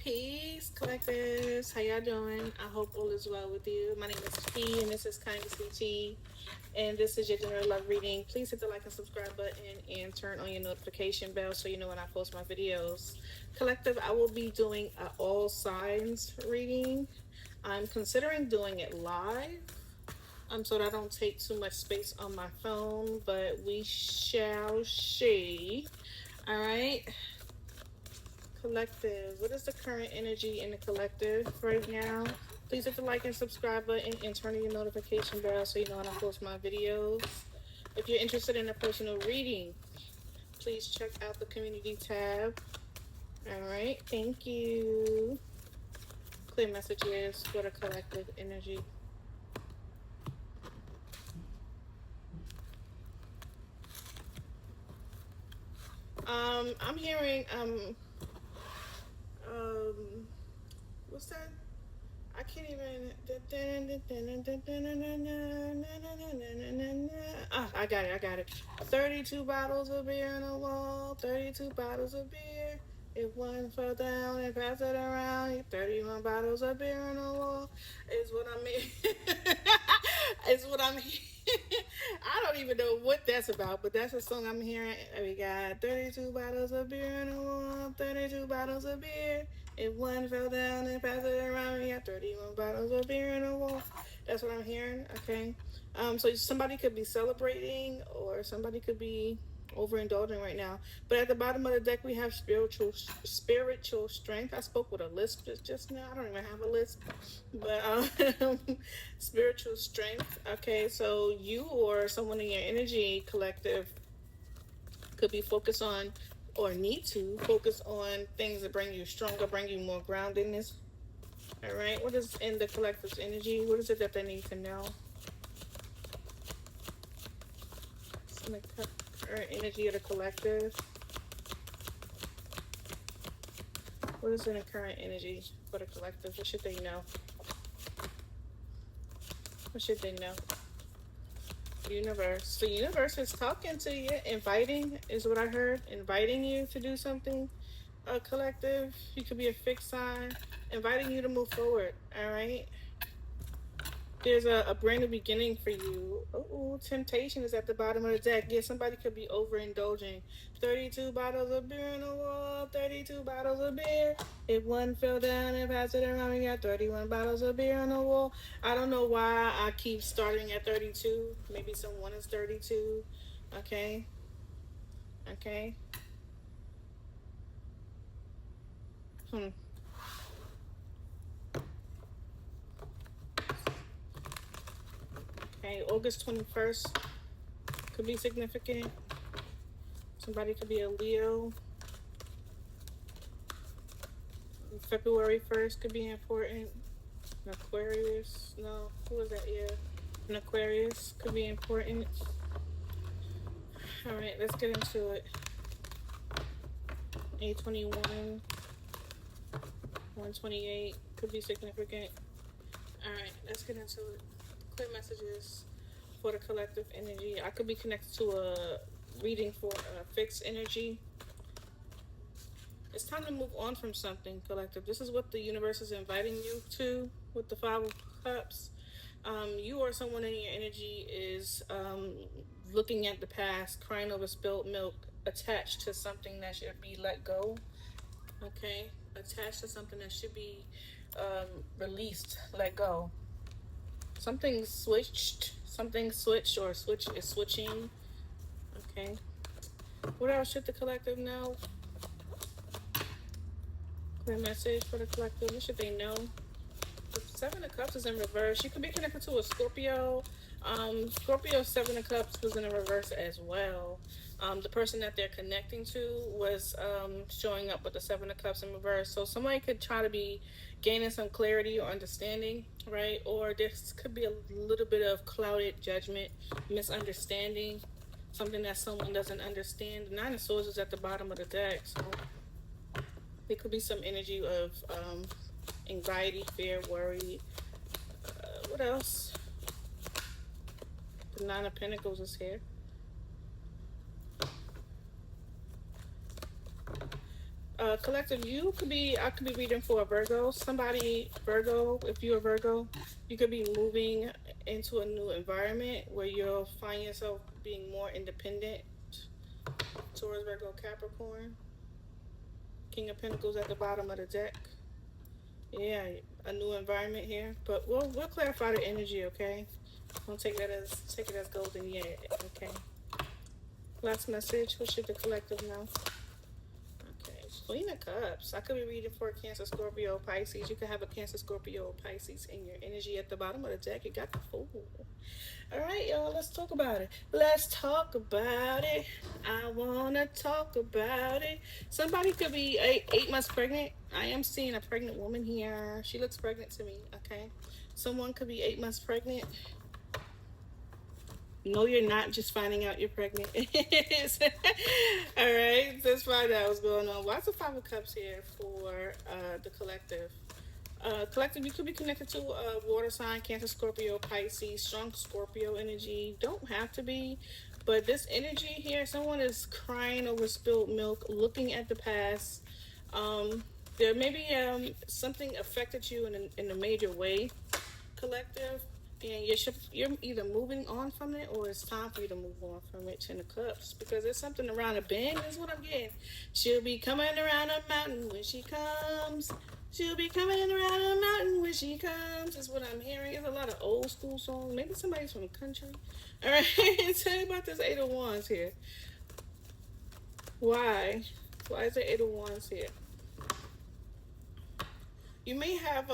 Peace, collectives. How y'all doing? I hope all is well with you. My name is T, and this is Kind of Sweet Tea, and this is your general love reading. Please hit the like and subscribe button and turn on your notification bell so you know when I post my videos. Collective, I will be doing all signs reading. I'm considering doing it live, so that I don't take too much space on my phone, but we shall see. All right. Collective. What is the current energy in the collective right now? Please hit the like and subscribe button and turn on your notification bell so you know when I post my videos. If you're interested in a personal reading, please check out the community tab. All right, thank you. Clear messages for the collective energy. I'm hearing what's that? I can't even. I got it. I got it. 32 bottles of beer on the wall. 32 bottles of beer. If one fell down and passed it around, 31 bottles of beer on the wall is what I mean. Is what I'm I don't even know what that's about, but that's a song I'm hearing. We got 32 bottles of beer on the wall, 32 bottles of beer. If one fell down and passed it around, we got 31 bottles of beer in the wall. That's what I'm hearing. Okay. So somebody could be celebrating, or somebody could be overindulging right now. But at the bottom of the deck, we have spiritual strength. I spoke with a lisp just now. I don't even have a lisp, but spiritual strength. Okay, so you or someone in your energy collective could be focused on, or need to focus on, things that bring you stronger, bring you more groundedness. All right, what is in the collective's energy? What is it that they need to know? It's in the current energy of the collective. What is in the current energy for the collective? What should they know? What should they know? Universe. The universe is talking to you, inviting is what I heard. Inviting you to do something. A collective. You could be a fixed sign. Inviting you to move forward. All right. There's a brand new beginning for you. Oh, temptation is at the bottom of the deck. Yeah, somebody could be overindulging. 32 bottles of beer on the wall, 32 bottles of beer. If one fell down and passed it around, we got 31 bottles of beer on the wall. I don't know why I keep starting at 32. Maybe someone is 32. Okay. Okay. Hmm. Okay, August 21st could be significant. Somebody could be a Leo. February 1st could be important. An Aquarius. No, who was that? Yeah. An Aquarius could be important. Alright, let's get into it. 821. 128 could be significant. Alright, let's get into it. Clear messages for the collective energy. I could be connected to a reading for a fixed energy. It's time to move on from something, collective. This is what the universe is inviting you to with the Five of Cups. You or someone in your energy is looking at the past, crying over spilled milk, attached to something that should be let go. Okay, attached to something that should be released, let go. Something switched, or switch is switching. Okay. What else should the collective know? Clear message for the collective. What should they know? The Seven of Cups is in reverse. You could be connected to a Scorpio. Scorpio Seven of Cups was in a reverse as well. The person that they're connecting to was showing up with the Seven of Cups in reverse. So somebody could try to be gaining some clarity or understanding, right? Or this could be a little bit of clouded judgment, misunderstanding, something that someone doesn't understand. The Nine of Swords is at the bottom of the deck, so there could be some energy of anxiety, fear, worry. What else? The Nine of Pentacles is here. Collective, I could be reading for a Virgo. Somebody, Virgo, if you're a Virgo, you could be moving into a new environment where you'll find yourself being more independent. Taurus, Virgo, Capricorn. King of Pentacles at the bottom of the deck. Yeah, a new environment here. But we'll clarify the energy, okay? Don't take it as golden yet, okay? Last message. What should the collective know? Okay, Queen of Cups. I could be reading for Cancer, Scorpio, Pisces. You could have a Cancer, Scorpio, Pisces in your energy at the bottom of the deck. You got the Fool. All right, y'all. Let's talk about it. Let's talk about it. I wanna talk about it. Somebody could be 8 months pregnant. I am seeing a pregnant woman here. She looks pregnant to me. Okay, someone could be 8 months pregnant. No, you're not just finding out you're pregnant. All right, let's find out what's going on. Why's the Five of Cups here for the collective? Collective, you could be connected to a water sign, Cancer, Scorpio, Pisces, strong Scorpio energy. Don't have to be, but this energy here, someone is crying over spilled milk, looking at the past. There may be something affected you in a major way, collective, and you're either moving on from it or it's time for you to move on from it. Ten of Cups, because there's something around a bend is what I'm getting. She'll be coming around a mountain when she comes. She'll be coming around a mountain when she comes is what I'm hearing. It's a lot of old school songs. Maybe somebody's from the country. All right, tell me about this Eight of Wands here. Why is there Eight of Wands here? You may have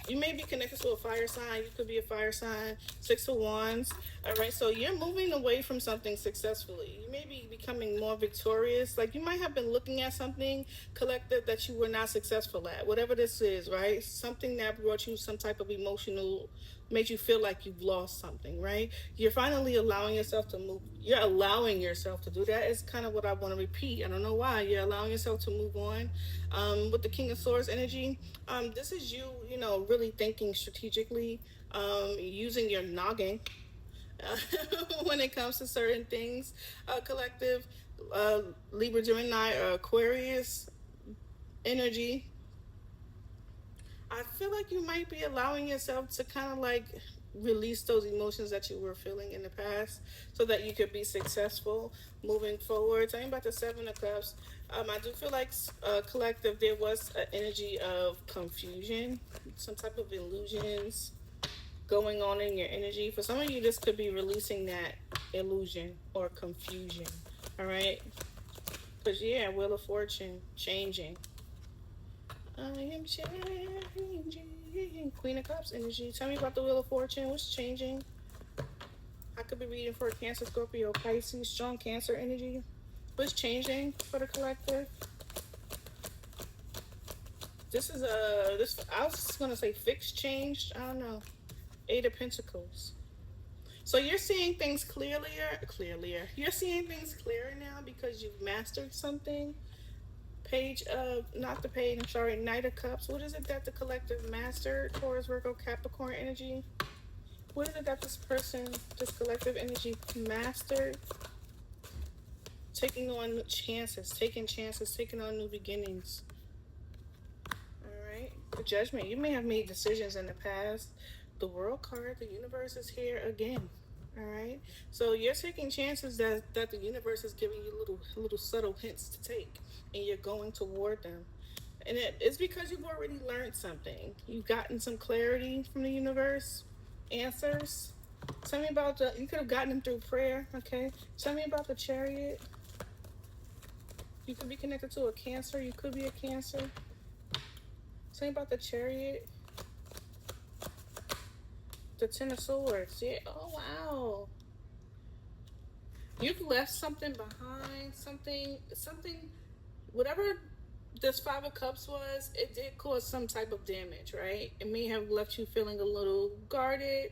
you may be connected to a fire sign. You could be a fire sign. Six of Wands. All right, so you're moving away from something successfully. You may be becoming more victorious. Like you might have been looking at something, collective, that you were not successful at. Whatever this is, right? Something that brought you some type of emotional, made you feel like you've lost something, right? You're finally allowing yourself to move. You're allowing yourself to do that. Is kind of what I want to repeat. I don't know why. You're allowing yourself to move on. With the King of Swords energy, this is you, really thinking strategically, using your noggin when it comes to certain things. Collective, Libra, Gemini, Aquarius energy. I feel like you might be allowing yourself to kind of like release those emotions that you were feeling in the past so that you could be successful moving forward. Talking about the Seven of Cups, I do feel like collective, there was an energy of confusion, some type of illusions going on in your energy. For some of you, this could be releasing that illusion or confusion. All right, because yeah, Wheel of Fortune changing. I am changing. Queen of Cups energy. Tell me about the Wheel of Fortune. What's changing? I could be reading for Cancer, Scorpio, Pisces, strong Cancer energy. What's changing for the collective? This is I was just gonna say fixed change. I don't know. Eight of Pentacles. So you're seeing things clearly. You're seeing things clearer now because you've mastered something. Knight of Cups. What is it that the collective mastered? Taurus, Virgo, Capricorn energy. What is it that this collective energy mastered? Taking on chances, taking on new beginnings. All right. The Judgment. You may have made decisions in the past. The World card, the universe is here again. All right. So you're taking chances that the universe is giving you little subtle hints to take, and you're going toward them. And it's because you've already learned something. You've gotten some clarity from the universe, answers. Tell me about you could have gotten them through prayer, okay? Tell me about the Chariot. You could be connected to a Cancer. You could be a Cancer. Tell me about the Chariot. The Ten of Swords. Yeah. Oh, wow. You've left something behind. Something, whatever this Five of Cups was, it did cause some type of damage, right? It may have left you feeling a little guarded.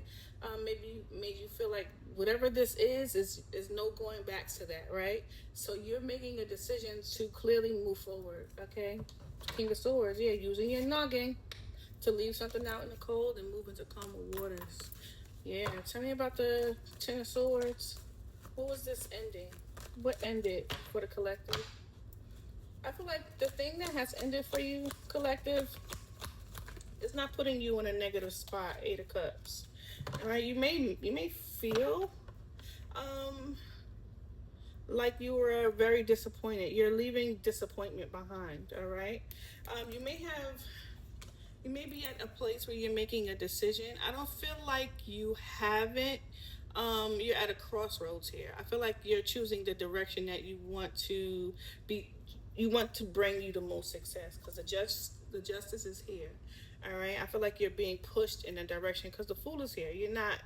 Maybe made you feel like whatever this is no going back to that, right? So you're making a decision to clearly move forward, okay? King of Swords, yeah, using your noggin to leave something out in the cold and move into calmer waters. Yeah, tell me about the Ten of Swords. What was this ending? What ended for the collective? I feel like the thing that has ended for you, collective, is not putting you in a negative spot. Eight of Cups. All right, you may feel um like you were very disappointed. You're leaving disappointment behind. All right, you may be at a place where you're making a decision. I don't feel like you haven't. You're at a crossroads here. I feel like you're choosing the direction that you want to be. You want to bring you the most success because the justice is here. All right. I feel like you're being pushed in a direction because the Fool is here. You're not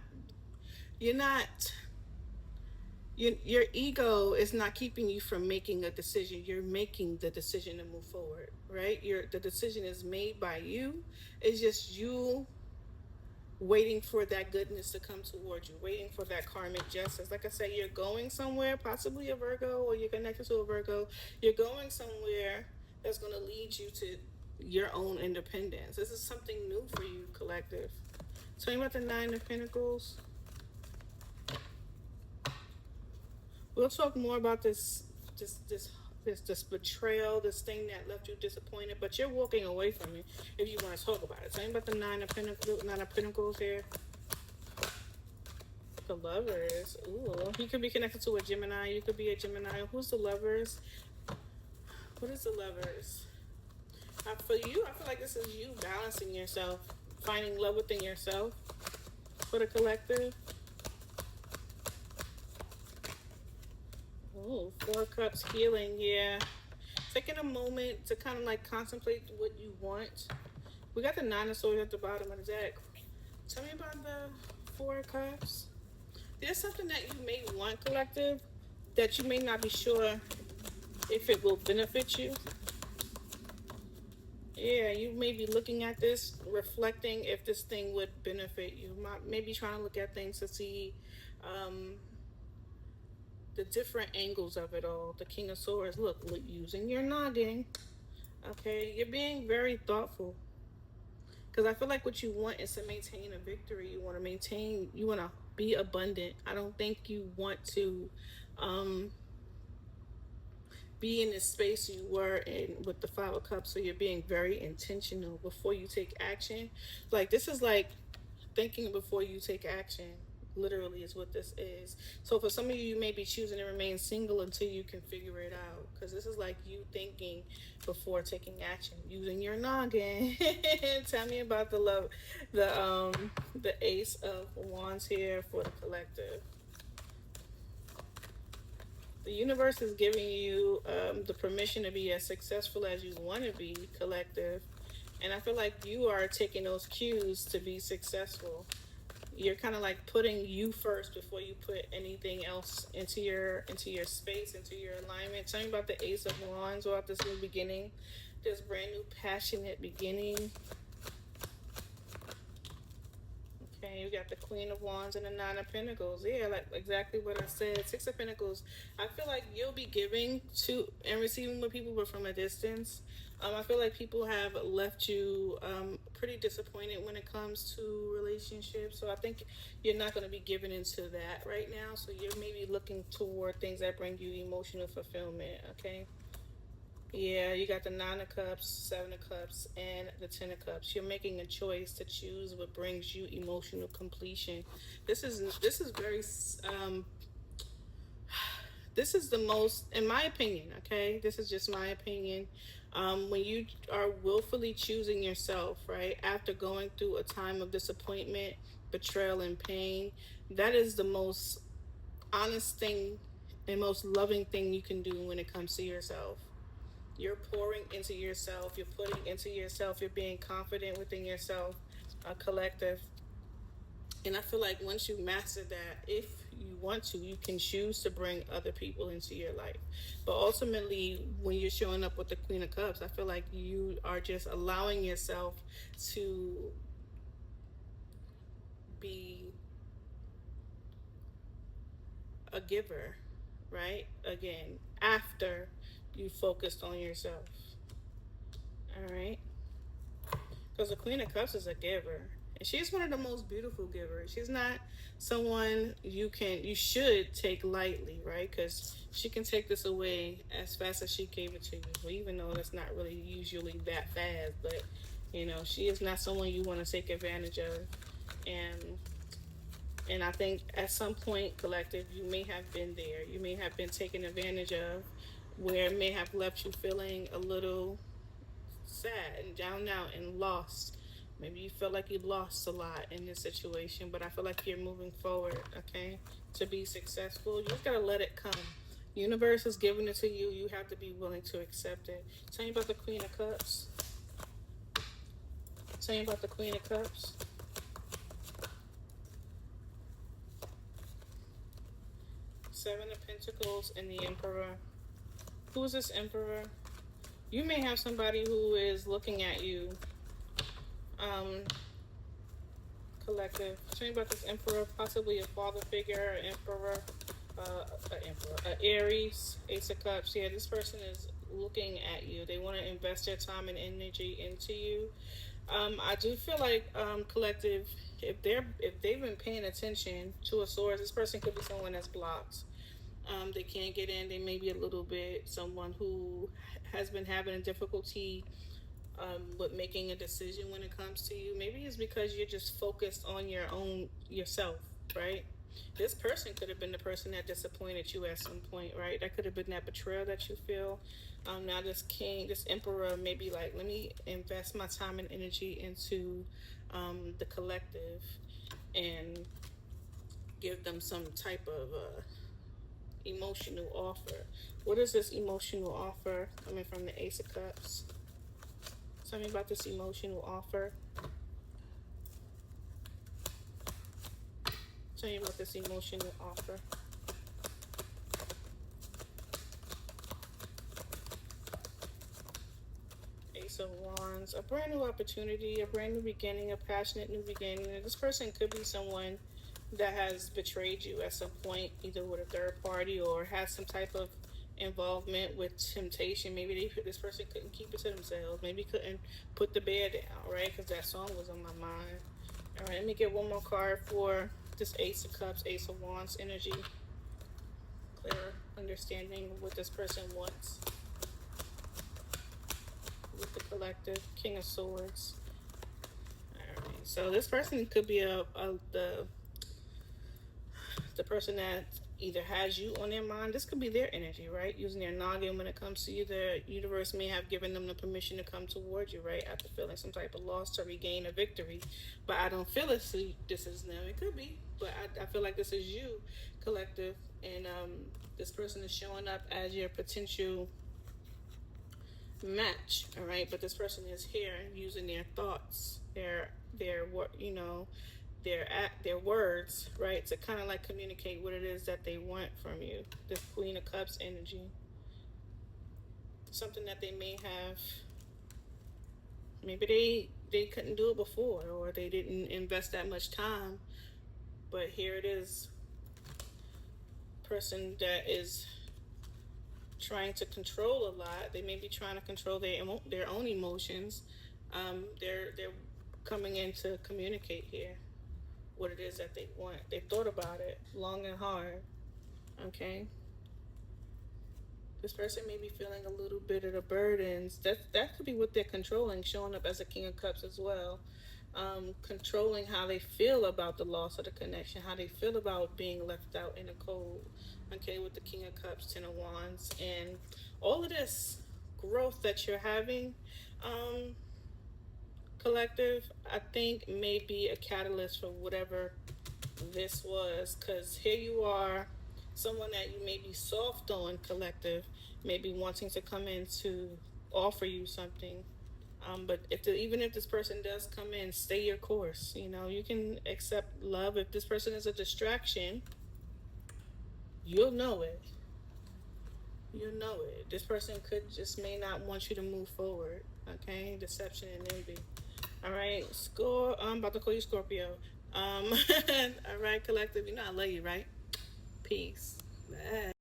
your ego is not keeping you from making a decision. You're making the decision to move forward, right? The decision is made by you. It's just you waiting for that goodness to come towards you, waiting for that karmic justice. Like I said, you're going somewhere, possibly a Virgo, or you're connected to a Virgo. You're going somewhere that's going to lead you to your own independence. This is something new for you, collective. Tell me about the Nine of Pentacles. We'll talk more about this, this, this betrayal, this thing that left you disappointed. But you're walking away from it if you want to talk about it. Tell me about the Nine of Pentacles here. The Lovers. Ooh, you could be connected to a Gemini. You could be a Gemini. Who's the Lovers? What is the Lovers? For you, I feel like this is you balancing yourself, finding love within yourself. For the collective. Oh, Four of Cups, healing, yeah. Taking a moment to kind of like contemplate what you want. We got the Nine of Swords at the bottom of the deck. Tell me about the Four of Cups. There's something that you may want, collective, that you may not be sure if it will benefit you. Yeah, you may be looking at this, reflecting if this thing would benefit you. Maybe trying to look at things to see the different angles of it all. The King of Swords, look, using your noggin. Okay, you're being very thoughtful. Because I feel like what you want is to maintain a victory. You want to be abundant. I don't think you want to be in this space you were in with the Five of Cups. So you're being very intentional before you take action. Like, this is like thinking before you take action. Literally is what this is. So for some of you, you may be choosing to remain single until you can figure it out, because this is like you thinking before taking action, using your noggin. Tell me about the Ace of Wands here for the collective. The universe is giving you the permission to be as successful as you want to be, collective, and I feel like you are taking those cues to be successful. You're kind of like putting you first before you put anything else into your space, into your alignment. Tell me about the Ace of Wands, about this new beginning, this brand new passionate beginning. Okay, you got the Queen of Wands and the Nine of Pentacles. Yeah, like exactly what I said. Six of Pentacles. I feel like you'll be giving to and receiving with people, but from a distance. I feel like people have left you pretty disappointed when it comes to relationships. So I think you're not going to be giving into that right now. So you're maybe looking toward things that bring you emotional fulfillment. Okay. Yeah, you got the Nine of Cups, Seven of Cups, and the Ten of Cups. You're making a choice to choose what brings you emotional completion. This is very this is the most, in my opinion, okay? This is just my opinion. When you are willfully choosing yourself, right, after going through a time of disappointment, betrayal, and pain, that is the most honest thing and most loving thing you can do when it comes to yourself. You're pouring into yourself, you're putting into yourself, you're being confident within yourself, a collective. And I feel like once you master that, if you want to, you can choose to bring other people into your life. But ultimately, when you're showing up with the Queen of Cups, I feel like you are just allowing yourself to be a giver, right? Again, after you focused on yourself. All right? Because the Queen of Cups is a giver. And she's one of the most beautiful givers. She's not someone you should take lightly, right? Because she can take this away as fast as she gave it to you. Well, even though that's not really usually that fast, but she is not someone you want to take advantage of. And I think at some point, collective, you may have been there. You may have been taken advantage of, where it may have left you feeling a little sad and down out and lost. Maybe you feel like you lost a lot in this situation, but I feel like you're moving forward, okay? To be successful, you just gotta let it come. Universe is giving it to you. You have to be willing to accept it. Tell me about the Queen of Cups. Tell me about the Queen of Cups. Seven of Pentacles and the Emperor. Who is this Emperor? You may have somebody who is looking at you. Collective. Tell me about this Emperor, possibly a father figure, emperor, Aries, Ace of Cups. Yeah, this person is looking at you. They want to invest their time and energy into you. I do feel like collective, if they've been paying attention to a source, this person could be someone that's blocked. They can't get in. They may be a little bit someone who has been having a difficulty with making a decision when it comes to you. Maybe it's because you're just focused on yourself, right? This person could have been the person that disappointed you at some point, right? That could have been that betrayal that you feel. Now this emperor may be like, let me invest my time and energy into the collective and give them some type of emotional offer. What is this emotional offer coming from the Ace of Cups? Tell me about this emotional offer. Tell me about this emotional offer. Ace of Wands. A brand new opportunity, a brand new beginning, a passionate new beginning. This person could be someone that has betrayed you at some point, either with a third party or has some type of involvement with temptation. Maybe this person couldn't keep it to themselves. Maybe couldn't put the bed down, right? Because that song was on my mind. All right, let me get one more card for this Ace of Cups, Ace of Wands energy. Clear understanding of what this person wants. With the collective, King of Swords. All right, so this person could be the person that either has you on their mind. This could be their energy, right? Using their noggin when it comes to you. The universe may have given them the permission to come towards you, right? After feeling some type of loss to regain a victory. But I don't feel this is them. It could be. But I feel like this is you, collective. And this person is showing up as your potential match, all right? But this person is here using their thoughts, their their words, right, to kind of like communicate what it is that they want from you. The Queen of Cups energy. Something that they may have, maybe they couldn't do it before, or they didn't invest that much time, but here it is. Person that is trying to control a lot. They may be trying to control their own emotions. They're coming in to communicate here what it is that they want. They've thought about it long and hard. Okay. This person may be feeling a little bit of the burdens. That could be what they're controlling, showing up as a King of Cups as well. Controlling how they feel about the loss of the connection, how they feel about being left out in the cold. Okay, with the King of Cups, Ten of Wands, and all of this growth that you're having, collective, I think may be a catalyst for whatever this was. Because here you are, someone that you may be soft on, collective, maybe wanting to come in to offer you something. But even if this person does come in, stay your course. You can accept love. If this person is a distraction, you'll know it. You'll know it. This person may not want you to move forward. Okay, deception and envy. All right, I'm about to call you Scorpio. All right, collective. I love you, right? Peace. Bye.